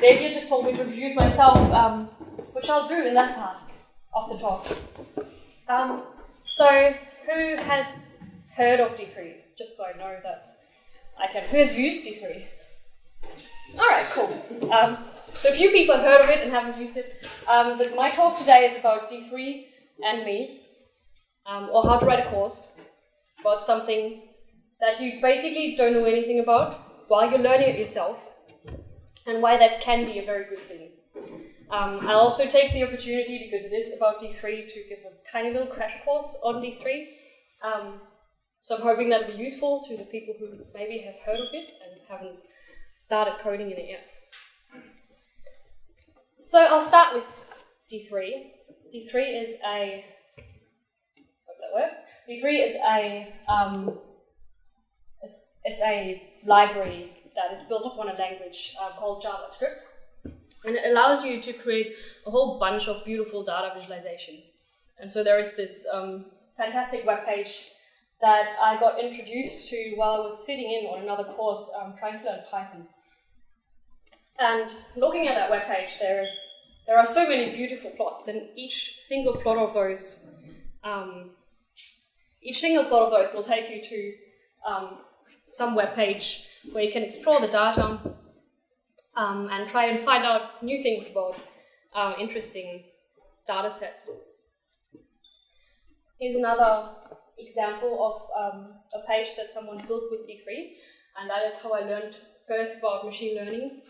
Xavier just told me to introduce myself, which I'll do in that part of the talk. So, who has heard of D3? Just so I know that I can. Who has used D3? Alright, cool. So a few people have heard of it and haven't used it. But my talk today is about D3 and me, or how to write a course about something that you basically don't know anything about while you're learning it yourself, and why that can be a very good thing. I'll also take the opportunity, because it is about D3, to give a tiny little crash course on D3. So I'm hoping that'll be useful to the people who maybe have heard of it and haven't started coding in it yet. So I'll start with D3. D3 is a, hope that works. D3 is a, it's a library that is built upon a language called JavaScript. And it allows you to create a whole bunch of beautiful data visualizations. And so there is this fantastic web page that I got introduced to while I was sitting in on another course trying to learn Python. And looking at that web page, there are so many beautiful plots, and each single plot of those will take you to some web page where you can explore the data and try and find out new things about interesting data sets. Here's another example of a page that someone built with D3, and that is how I learned first about machine learning.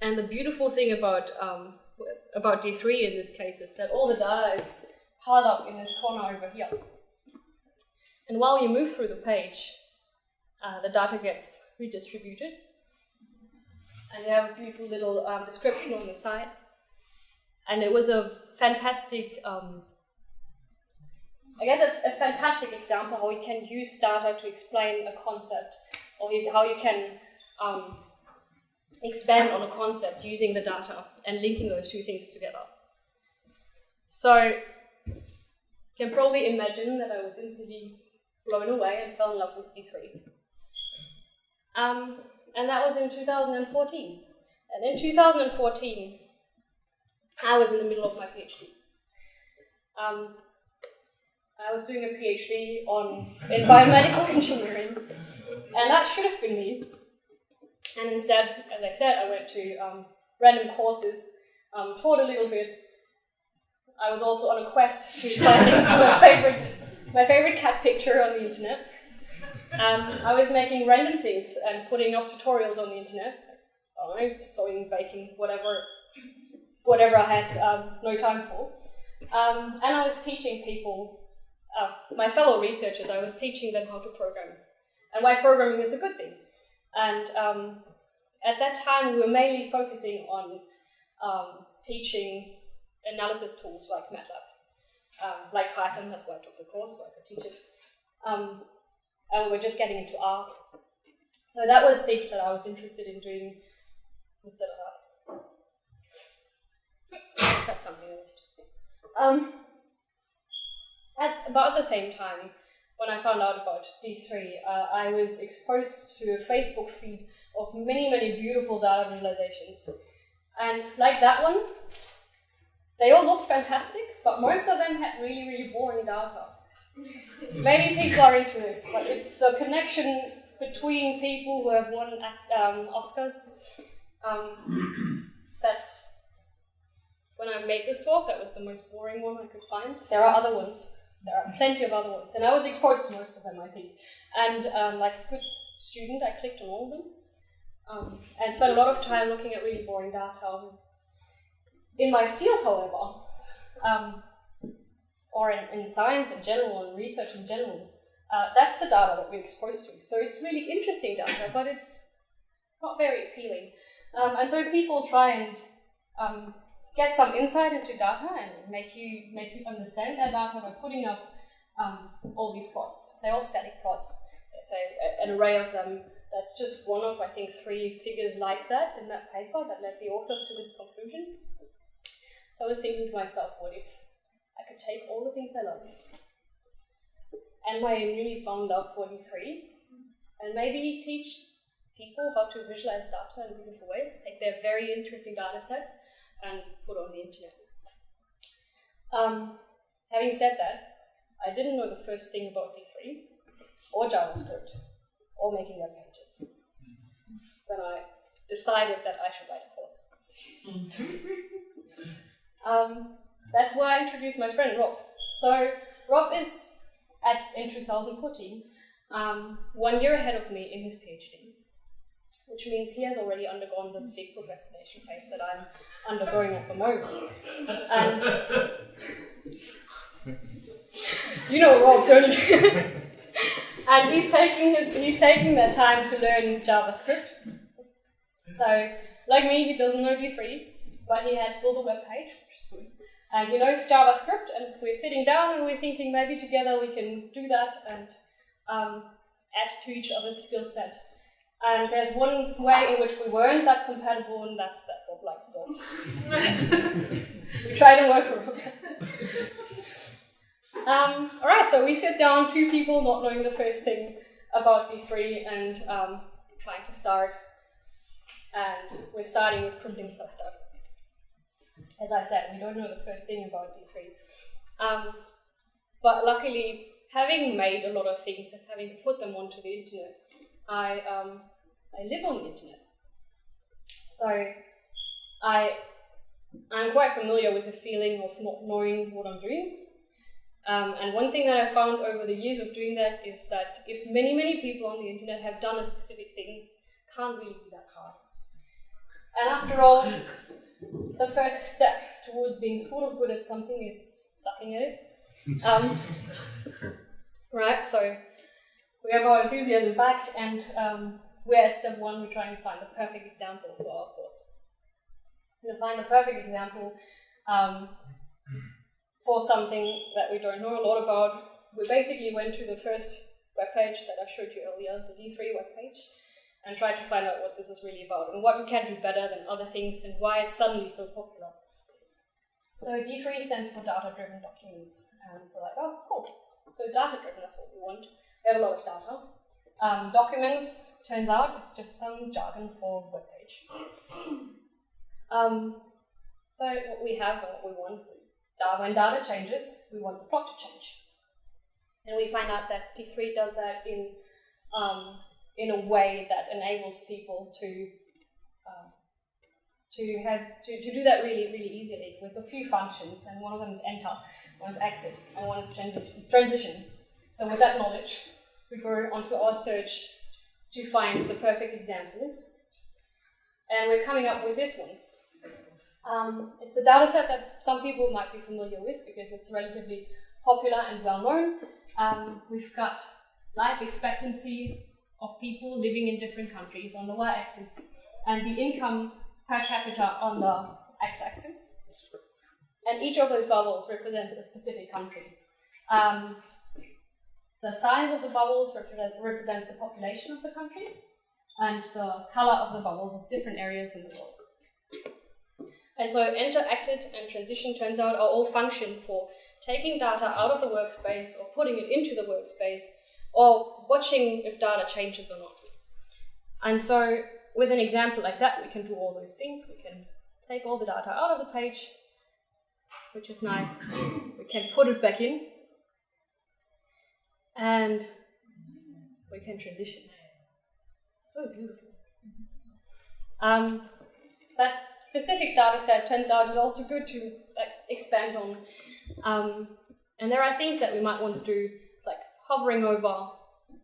And the beautiful thing about D3 in this case is that all the data is piled up in this corner over here. And while you move through the page, the data gets redistributed. And you have a beautiful little description on the side. And it was a fantastic, I guess it's a fantastic example how you can use data to explain a concept, or how you can expand on a concept using the data and linking those two things together. So you can probably imagine that I was instantly blown away and fell in love with D3. And that was in 2014. And in 2014, I was in the middle of my PhD. I was doing a PhD in biomedical engineering, and that should have been me. And instead, as I said, I went to random courses, taught a little bit. I was also on a quest to find my favorite cat picture on the internet. I was making random things and putting up tutorials on the internet. I don't know, sewing, baking, whatever I had no time for. And I was teaching people, my fellow researchers, I was teaching them how to program and why programming is a good thing. And at that time, we were mainly focusing on teaching analysis tools like MATLAB, like Python. That's why I took the course, so I could teach it. And we were just getting into R. So that was things that I was interested in doing instead of that. That's something that's interesting. At about the same time, when I found out about D3, I was exposed to a Facebook feed of many, many beautiful data visualizations. And like that one, they all looked fantastic, but most of them had really, really boring data. Maybe people are into this, but it's the connection between people who have won Oscars. That's, when I made this talk, that was the most boring one I could find. There are other ones. There are plenty of other ones, and I was exposed to most of them, I think. And like a good student, I clicked on all of them, and spent a lot of time looking at really boring data. In my field, however, or in science in general, and research in general, that's the data that we're exposed to. So it's really interesting data, but it's not very appealing. And so people try and get some insight into data and make you understand that data by putting up all these plots. They're all static plots. There's an array of them. That's just one of, I think, 3 figures like that in that paper that led the authors to this conclusion. So I was thinking to myself, what if I could take all the things I love and my newly found love for D3 and maybe teach people how to visualize data in beautiful ways, take their very interesting data sets and put it on the internet. Having said that, I didn't know the first thing about D3 or JavaScript or making web pages when I decided that I should write a course. That's why I introduced my friend Rob. So Rob is in 2014 1 year ahead of me in his PhD, which means he has already undergone the big procrastination phase that I'm undergoing at the moment. And you know Rob, don't you? And he's taking that time to learn JavaScript. So, like me, he doesn't know D3, but he has built a web page, which is good. And he knows JavaScript, and we're sitting down and we're thinking maybe together we can do that and add to each other's skill set. And there's one way in which we weren't that compatible, and that's that Rob likes dogs. We try to work around it. Alright, so we sit down, two people not knowing the first thing about D3 and trying to start. And we're starting with printing stuff down. As I said, we don't know the first thing about D3. But luckily, having made a lot of things and having put them onto the internet, I live on the internet. So I'm quite familiar with the feeling of not knowing what I'm doing. And one thing that I found over the years of doing that is that if many people on the internet have done a specific thing, it can't really be that hard. And after all, the first step towards being sort of good at something is sucking at it. Right, so we have our enthusiasm back, and we're at step 1, we're trying to find the perfect example for our course. To find the perfect example for something that we don't know a lot about, we basically went to the first webpage that I showed you earlier, the D3 webpage, and tried to find out what this is really about and what we can do better than other things and why it's suddenly so popular. So D3 stands for data-driven documents, and we're like, oh, cool. So data-driven, that's what we want. We have a lot of data. Documents, turns out, it's just some jargon for web page. So what we have and what we want, when data changes, we want the plot to change. And we find out that D3 does that in a way that enables people to do that really easily with a few functions, and one of them is enter, one is exit, and one is transition. So with that knowledge, we go onto our search to find the perfect example, and we're coming up with this one. It's a data set that some people might be familiar with because it's relatively popular and well known. We've got life expectancy of people living in different countries on the y-axis, and the income per capita on the x-axis. And each of those bubbles represents a specific country. The size of the bubbles represents the population of the country, and the color of the bubbles is different areas in the world. And so enter, exit, and transition turns out are all function for taking data out of the workspace or putting it into the workspace, or watching if data changes or not. And so with an example like that, we can do all those things. We can take all the data out of the page, which is nice. We can put it back in, and we can transition. So beautiful. That specific data set turns out is also good to expand on. And there are things that we might want to do, like hovering over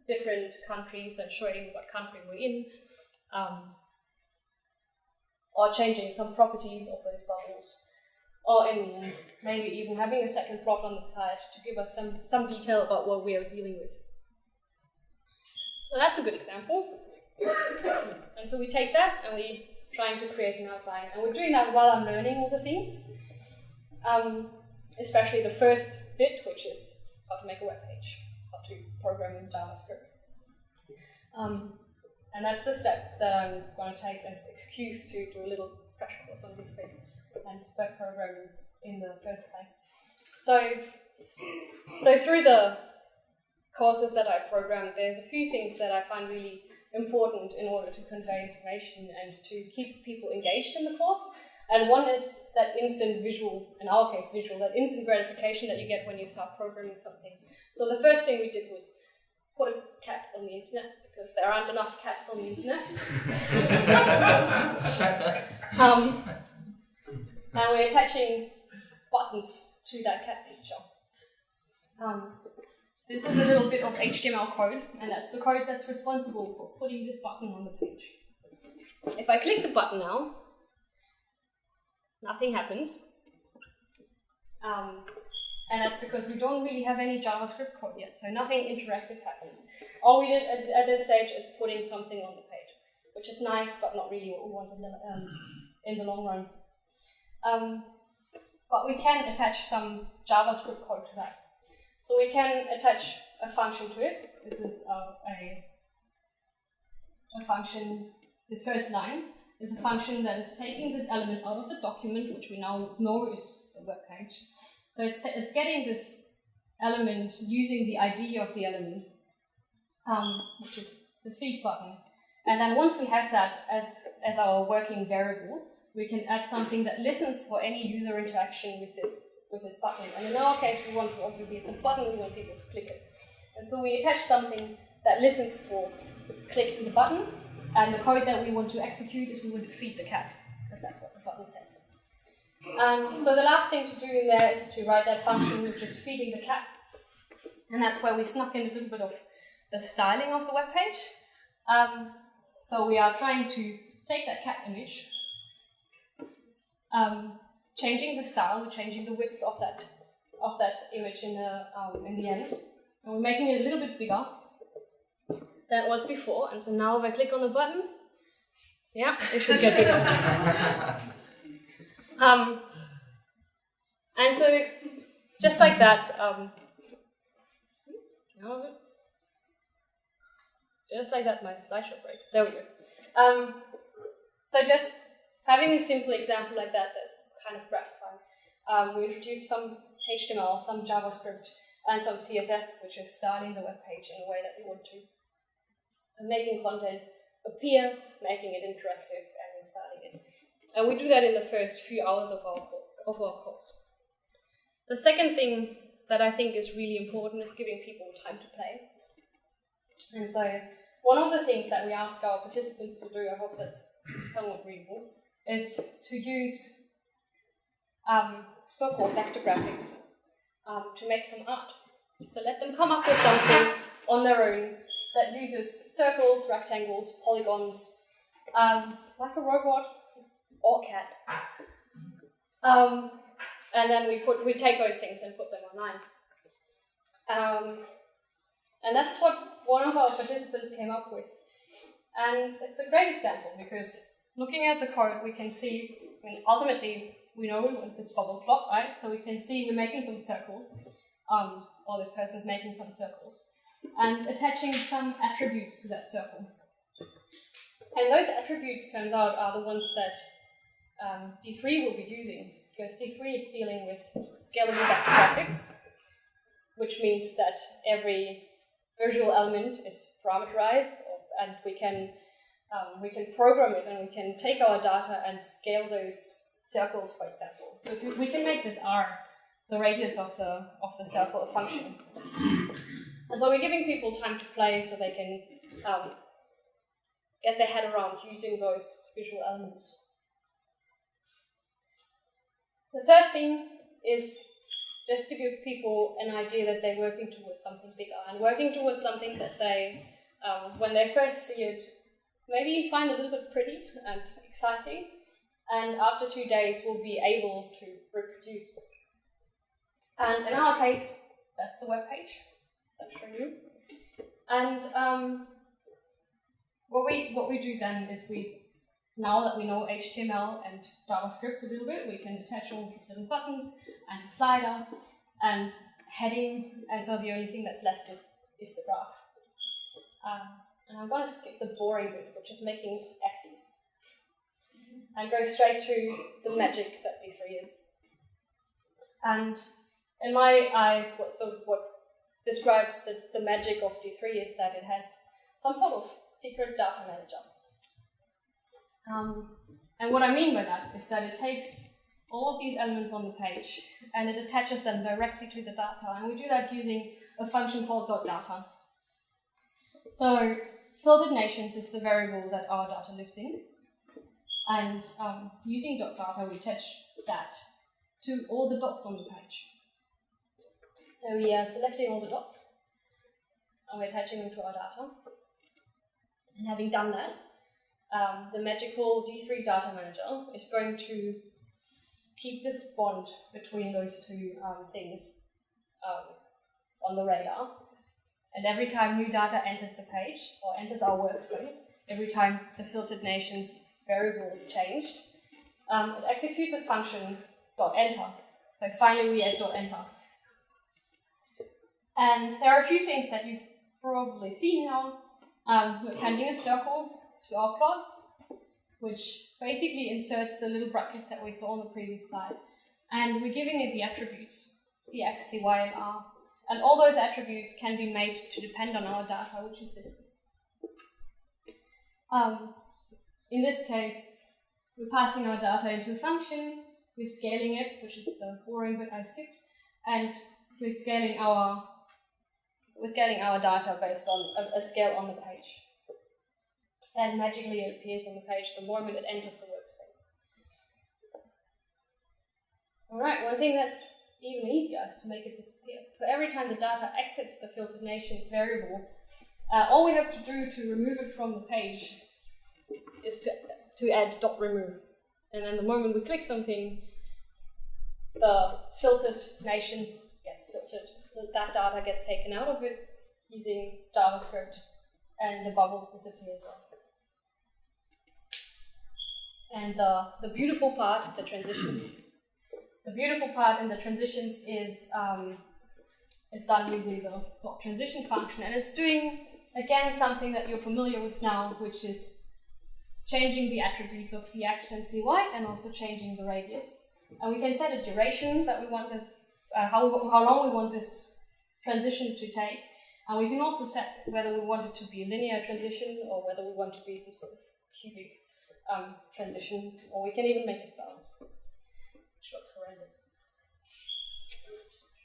different countries and showing what country we're in, or changing some properties of those bubbles, or in the end, maybe even having a second plot on the side to give us some detail about what we are dealing with. So that's a good example. And so we take that and we're trying to create an outline. And we're doing that while I'm learning all the things, especially the first bit, which is how to make a web page, how to program in JavaScript. And that's the step that I'm going to take as excuse to do a little crash course on this thing and web programming in the first place. So through the courses that I programmed, there's a few things that I find really important in order to convey information and to keep people engaged in the course. And one is that instant visual, in our case visual, that instant gratification that you get when you start programming something. So the first thing we did was put a cat on the internet, because there aren't enough cats on the internet. And we're attaching buttons to that cat picture. This is a little bit of HTML code, and that's the code that's responsible for putting this button on the page. If I click the button now, nothing happens. And that's because we don't really have any JavaScript code yet, so nothing interactive happens. All we did at this stage is putting something on the page, which is nice, but not really what we want in the long run. But we can attach some JavaScript code to that. So we can attach a function to it. This is a function, this first line is a function that is taking this element out of the document, which we now know is the web page. So it's getting this element using the ID of the element, which is the feed button. And then once we have that as our working variable, we can add something that listens for any user interaction with this button. And in our case, we want to, obviously it's a button, we want people to click it. And so we attach something that listens for clicking the button, and the code that we want to execute is we want to feed the cat, because that's what the button says. So the last thing to do in there is to write that function which is feeding the cat. And that's where we snuck in a little bit of the styling of the web page. So we are trying to take that cat image, changing the style, we're changing the width of that image in the end. And we're making it a little bit bigger than it was before. And so now if I click on the button, yeah, it should get bigger. And so, just like that, just like that, my slideshow breaks. There we go. So just having a simple example like that, that's kind of gratifying. We introduced some HTML, some JavaScript, and some CSS, which is styling the web page in a way that we want to. So making content appear, making it interactive, and styling it. And we do that in the first few hours of our course. The second thing that I think is really important is giving people time to play. And so one of the things that we ask our participants to do, I hope that's somewhat readable, is to use so-called vector graphics to make some art. So let them come up with something on their own that uses circles, rectangles, polygons, like a robot, or cat. And then we take those things and put them online. And that's what one of our participants came up with. And it's a great example because looking at the code, we can see, ultimately, we know we want this bubble plot, right? So we can see we're making some circles, or this person's making some circles, and attaching some attributes to that circle. And those attributes, turns out, are the ones that D3 will be using, because D3 is dealing with scalable vector graphics, which means that every visual element is parameterized, and we can program it, and we can take our data and scale those circles, for example. So we can make this R, the radius of the circle, a function. And so we're giving people time to play so they can get their head around using those visual elements. The third thing is just to give people an idea that they're working towards something bigger, and working towards something that they, when they first see it, maybe find a little bit pretty and exciting, and after 2 days will be able to reproduce. And in our case, that's the web page that I'm showing you. And what we do then is now that we know HTML and JavaScript a little bit, we can attach all these little buttons and a slider and heading, and so the only thing that's left is the graph. And I'm going to skip the boring bit, which is making axes, and go straight to the magic that D3 is. And in my eyes, what describes the magic of D3 is that it has some sort of secret data manager. And what I mean by that is that it takes all of these elements on the page and it attaches them directly to the data. And we do that using a function called .data. So filtered nations is the variable that our data lives in. And using .data, we attach that to all the dots on the page. So we are selecting all the dots and we're attaching them to our data. And having done that, the magical D3 data manager is going to keep this bond between those two things on the radar. And every time new data enters the page or enters our workspace, every time the filtered nations variable is changed, it executes a function .enter. So finally we add .enter. And there are a few things that you've probably seen now. We're handing a circle to our plot, which basically inserts the little bracket that we saw on the previous slide. And we're giving it the attributes, CX, CY, and R. And all those attributes can be made to depend on our data, which is this one. In this case, we're passing our data into a function, we're scaling it, which is the boring bit I skipped, and we're scaling our data based on a scale on the page. And magically it appears on the page the moment it enters the workspace. Alright, one thing that's even easier is to make it disappear. So every time the data exits the filtered nations variable, all we have to do to remove it from the page is to add .remove. And then the moment we click something, the filtered nations gets filtered. That data gets taken out of it using JavaScript, and the bubbles disappear as well. And the beautiful part, the transitions. The beautiful part in the transitions is done using the .transition function, and it's doing, again, something that you're familiar with now, which is changing the attributes of CX and CY, and also changing the radius. And we can set a duration that we want this, how long we want this transition to take. And we can also set whether we want it to be a linear transition or whether we want to be some sort of cubic transition, or we can even make it bounce, which looks horrendous.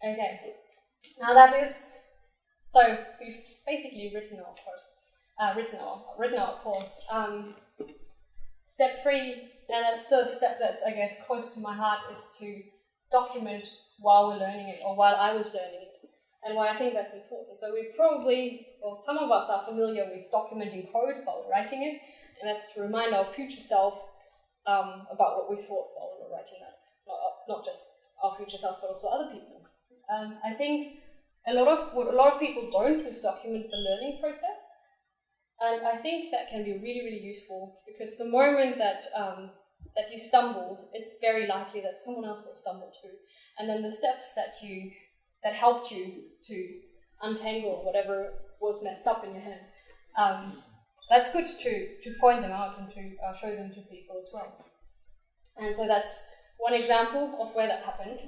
Okay, now that is, so we've basically written our code, written our course. Step 3, and that's the step that's, I guess, close to my heart, is to document while we're learning it, or while I was learning it, and why I think that's important. So we probably, or some of us are familiar with documenting code while we're writing it, and that's to remind our future self about what we thought while we were writing that. Not just our future self, but also other people. I think what a lot of people don't is document the learning process. And I think that can be really, really useful, because the moment that that you stumble, it's very likely that someone else will stumble too. And then the steps that helped you to untangle whatever was messed up in your head, that's good to point them out and to show them to people as well. And so that's one example of where that happened.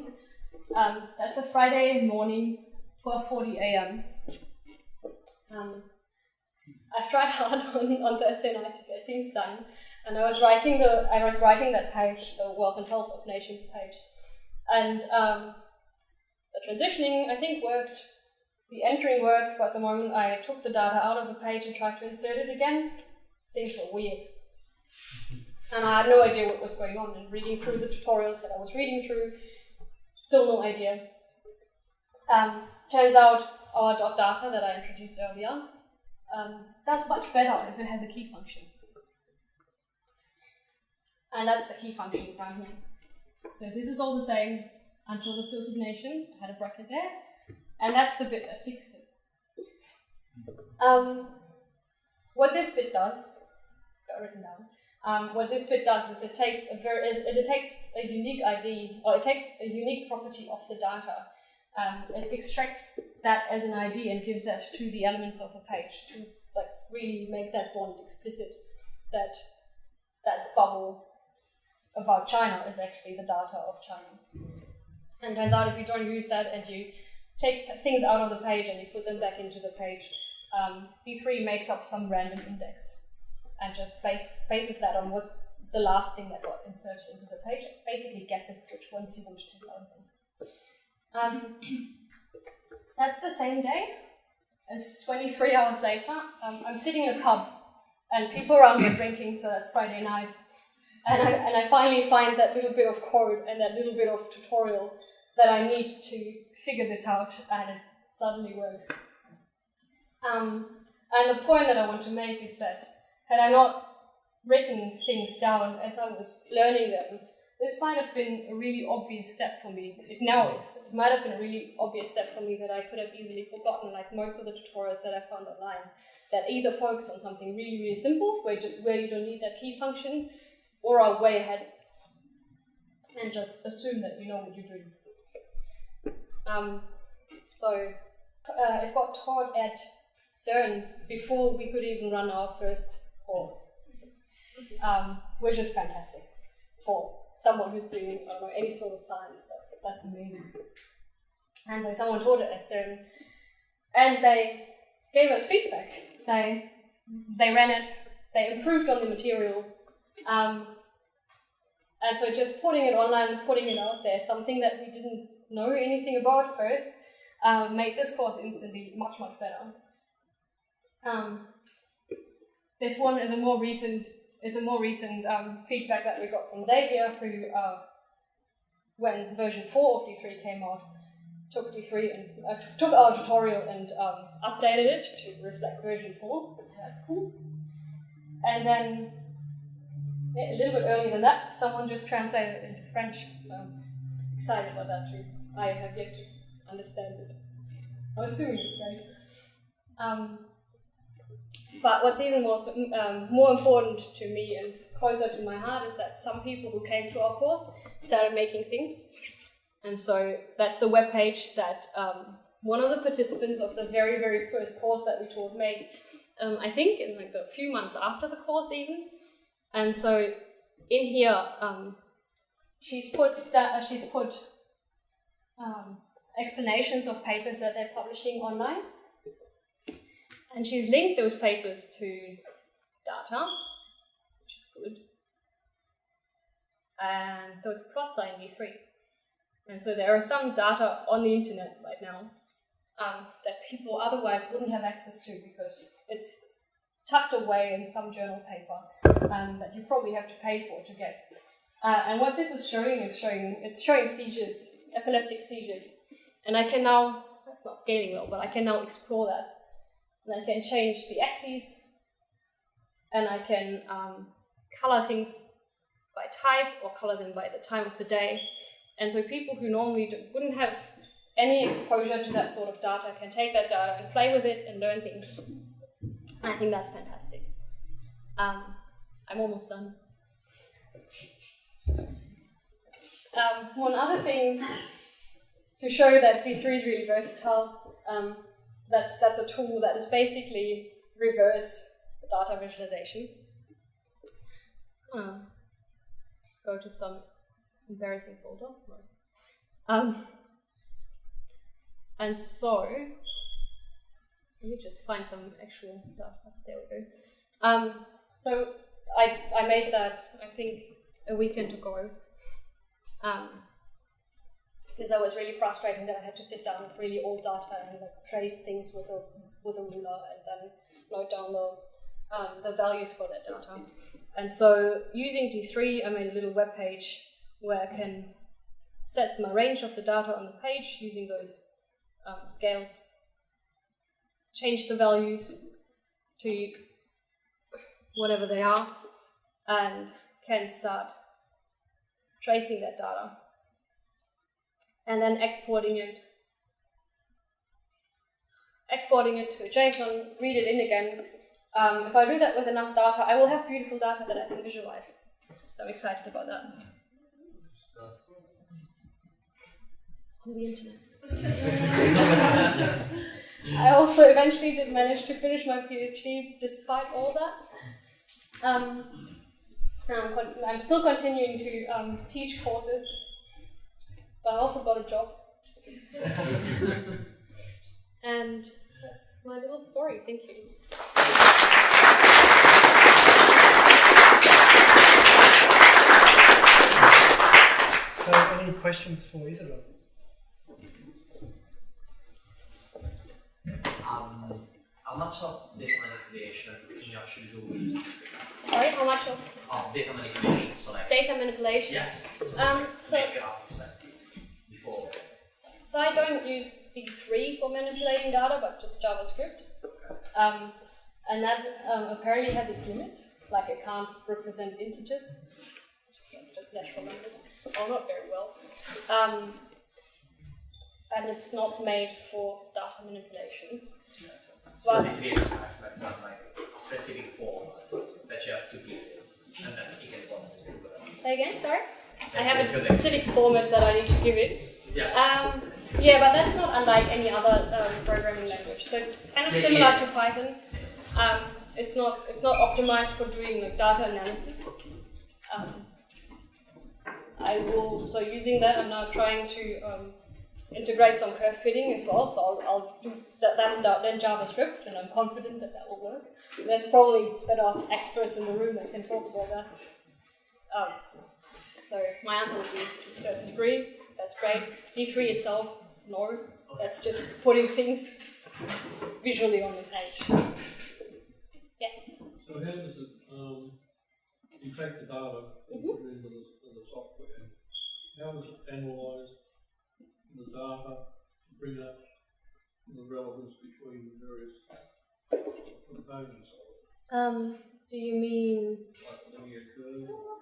That's a Friday morning, 12:40 a.m. I've tried hard on Thursday night to get things done, and I was writing that page, the Wealth and Health of Nations page, and the transitioning I think worked, the entering worked, but the moment I took the data out of the page and tried to insert it again, things were weird, and I had no idea what was going on. And reading through the tutorials that I was reading through, still no idea. Turns out our .data that I introduced earlier, that's much better if it has a key function. And that's the key function down here. So this is all the same until the filtered nations. I had a bracket there, and that's the bit that fixed it. What this bit does, got written down. What this bit does is it takes a unique ID, or it takes a unique property of the data. It extracts that as an ID and gives that to the elements of the page to really make that bond explicit, that bubble about China is actually the data of China. And it turns out if you don't use that and you take things out of the page and you put them back into the page, D3 makes up some random index and just bases that on what's the last thing that got inserted into the page. Basically guesses which ones you want to take out. That's the same day as 23 hours later. I'm sitting in a pub and people around me are drinking, so that's Friday night. And I finally find that little bit of code and that little bit of tutorial that I need to figure this out, and it suddenly works. And the point that I want to make is that had I not written things down as I was learning them, this might have been a really obvious step for me. It now is. It might have been a really obvious step for me that I could have easily forgotten, like most of the tutorials that I found online, that either focus on something really, really simple, where you don't need that key function, or are way ahead and just assume that you know what you're doing. It got taught at CERN before we could even run our first course, which is fantastic for someone who's doing, I don't know, any sort of science. That's amazing. And so someone taught it at CERN, and they gave us feedback. They ran it, they improved on the material, and so just putting it online, putting it out there, something that we didn't know anything about first, made this course instantly much, much better. This one is a more recent feedback that we got from Xavier, who, when version 4 of D3 came out, took D3 and took our tutorial and updated it to reflect version 4, so that's cool. And then a little bit earlier than that, someone just translated it into French. So I'm excited about that too. I have yet to understand it. I'm assuming it's great. But what's even more important to me and closer to my heart is that some people who came to our course started making things. And so that's a web page that one of the participants of the very, very first course that we taught made, I think in like a few months after the course even. And so in here, she's put explanations of papers that they're publishing online. And she's linked those papers to data, which is good. And those plots are in D3. And so there are some data on the internet right now that people otherwise wouldn't have access to because it's tucked away in some journal paper that you probably have to pay for to get. And what this is showing it's showing seizures, epileptic seizures. And I can now, that's not scaling well, but I can now explore that. And I can change the axes, and I can color things by type or color them by the time of the day. And so people who normally wouldn't have any exposure to that sort of data can take that data and play with it and learn things. I think that's fantastic. I'm almost done. One other thing to show that D3 is really versatile, that's a tool that is basically reverse data visualization. Go to some embarrassing folder. And so, let me just find some actual data. There we go. So I made that, I think, a weekend ago. Because I was really frustrating that I had to sit down with really old data and like trace things with a ruler and then note down the values for that data. And so using D3, I made a little web page where I can set my range of the data on the page using those scales, change the values to whatever they are, and can start tracing that data. And then exporting it to a JSON, read it in again. If I do that with enough data, I will have beautiful data that I can visualize. So I'm excited about that. On the internet. I also eventually did manage to finish my PhD despite all that. I'm still continuing to teach courses. But I also got a job. And my little story. Thank you. So, any questions for Isabell? How much of data manipulation can you actually do with this? Sorry, how much of? Data manipulation, so like... Data manipulation? Yes. So before. So I don't use D3 for manipulating data, but just JavaScript. And that apparently has its limits, like it can't represent integers, just natural numbers, or not very well. And it's not made for data manipulation. So it creates like a specific form that you have to give it, and then you can form this. Say again, sorry? I have a specific format that I need to give it. Yeah. Yeah, but that's not unlike any other programming language. So it's kind of similar to Python. It's not optimized for doing like data analysis. So using that, I'm now trying to integrate some curve fitting as well. So I'll do that in JavaScript, and I'm confident that that will work. There's probably better experts in the room that can talk about that. So my answer would be to a certain degree. That's great. D3 itself, no. That's just putting things visually on the page. Yes? So how does it, you take the data, and put it into the software, how does it analyse the data to bring up the relevance between the various components of it? Do you mean... Like linear curve, or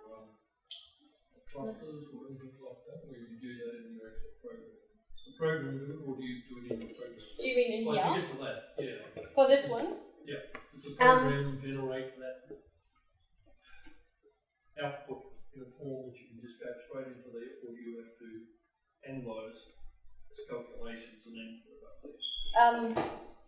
clusters, or anything like that, or you do that in your actual program? The program, or do you do it in your program? Do you mean in like here? To get to that, yeah. For this one? Yeah. Does the program generate that output in a form that you can just go straight into there, or do you have to analyse its calculations and then put it up there?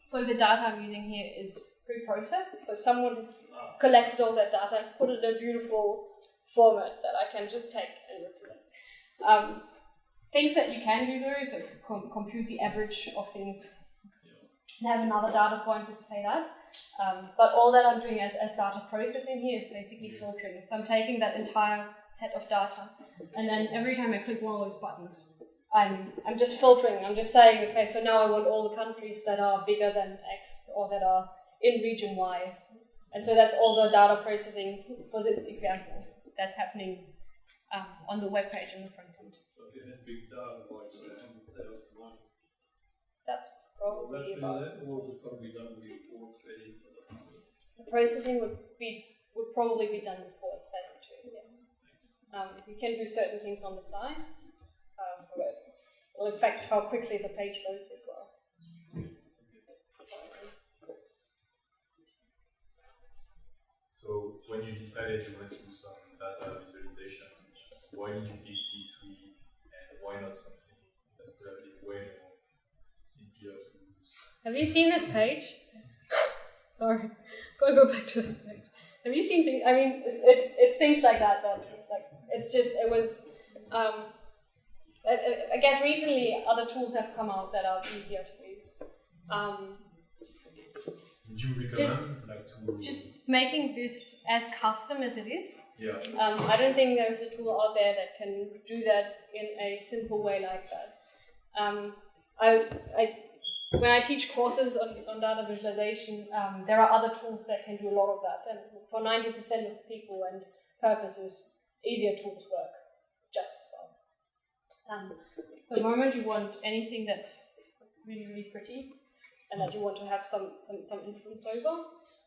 So the data I'm using here is pre-processed. So someone has collected all that data and put it in a beautiful format that I can just take and represent. Things that you can do though, so compute the average of things and have another data point display that. But all that I'm doing as data processing here is basically filtering. So I'm taking that entire set of data, and then every time I click one of those buttons, I'm just filtering. I'm just saying, okay, so now I want all the countries that are bigger than X or that are in region Y. And so that's all the data processing for this example that's happening on the web page in the front end. So if you had big data like 100,000 lines, That's probably will about... that do that, or is it got to be done before it's fed into the The processing would probably be done before it's fed into it. Yeah. You can do certain things on the fly. But it will affect how quickly the page loads as well. So when you decided you wanted to do some data visualization, why did you pick D3 and why not something that would have been way more simpler to use? Have you seen this page? Sorry, gotta go back to that page. Have you seen things? I mean, it's things like that like it's just it was. I guess recently other tools have come out that are easier to use. Would you recommend Just making this as custom as it is. Yeah. I don't think there's a tool out there that can do that in a simple way like that. When I teach courses on data visualization, there are other tools that can do a lot of that. And for 90% of people and purposes, easier tools work just as well. The moment you want anything that's really, really pretty and that you want to have some influence over,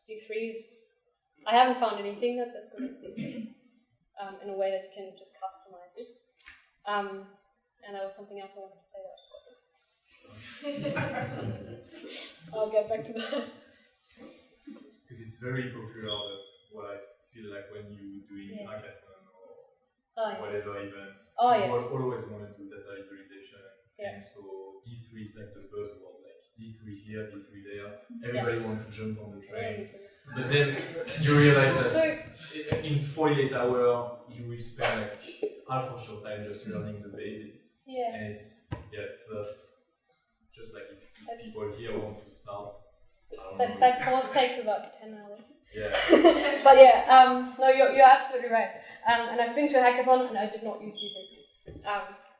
D3 is... I haven't found anything that's as good as D3 in a way that you can just customize it. And there was something else I wanted to say that I'll get back to that. Because it's very popular, that's what I feel like when you're doing hackathon or whatever events. People always want to do data visualization. And so D3 is like the buzzword, like D3 here, D3 there. Everybody wants to jump on the train. But then you realize that in 48 hours, you will spend like half of your time just learning the basics. And it's, so that's just like if people here want to start That course takes about 10 hours. Yeah. But yeah, no, you're absolutely right. And I've been to a hackathon and I did not use C3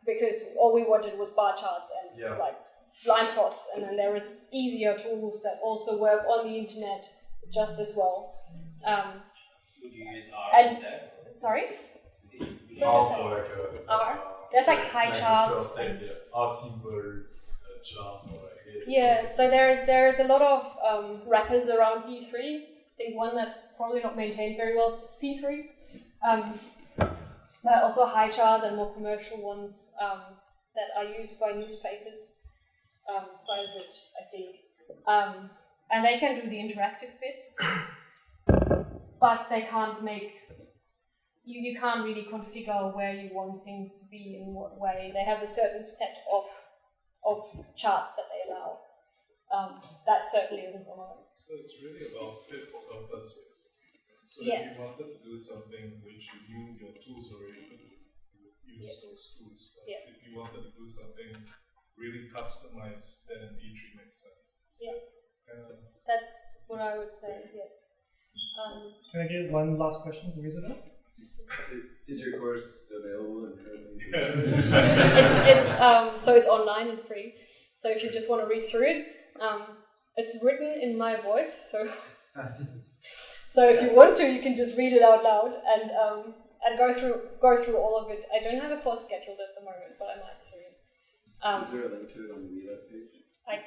because all we wanted was bar charts and like line plots, and then there was easier tools that also work on the internet just as well. Would you use R instead? Sorry? R. There's like high charts. R simple chart or like yeah, so there's a lot of wrappers around D3. I think one that's probably not maintained very well is C3. There are also high charts and more commercial ones that are used by newspapers quite a bit, I think. And they can do the interactive bits, but they can't make, you can't really configure where you want things to be in what way. They have a certain set of charts that they allow. That certainly isn't one of them. So it's really about fit for purpose. So yeah. if you wanted to do something which you knew your tools already could use those tools. But if you wanted to do something really customized, then D3 makes sense. Yeah. That's what I would say, yes. Can I get one last question from Isabell? Is your course available in German? So it's online and free. So if you just want to read through it, it's written in my voice. So if you want to, you can just read it out loud and go through all of it. I don't have a course scheduled at the moment, but I might soon. Is there a link to it on the meetup page? I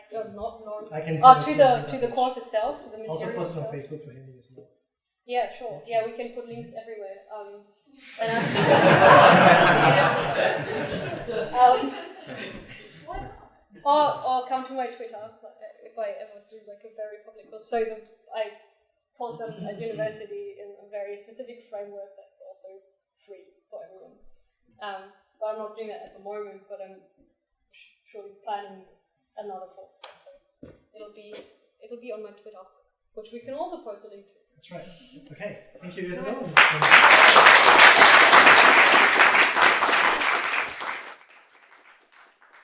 can to the course itself, to the material. Also post it on itself. Facebook for Henry as well. Yeah, sure. Yeah, we can put links everywhere. Or come to my Twitter if I ever do like a very public course. So I taught them at university in a very specific framework that's also free for everyone. But I'm not doing that at the moment. But I'm surely planning another course. So it'll be on my Twitter, which we can also post a link to. That's right. Okay. Thank you, Isabell.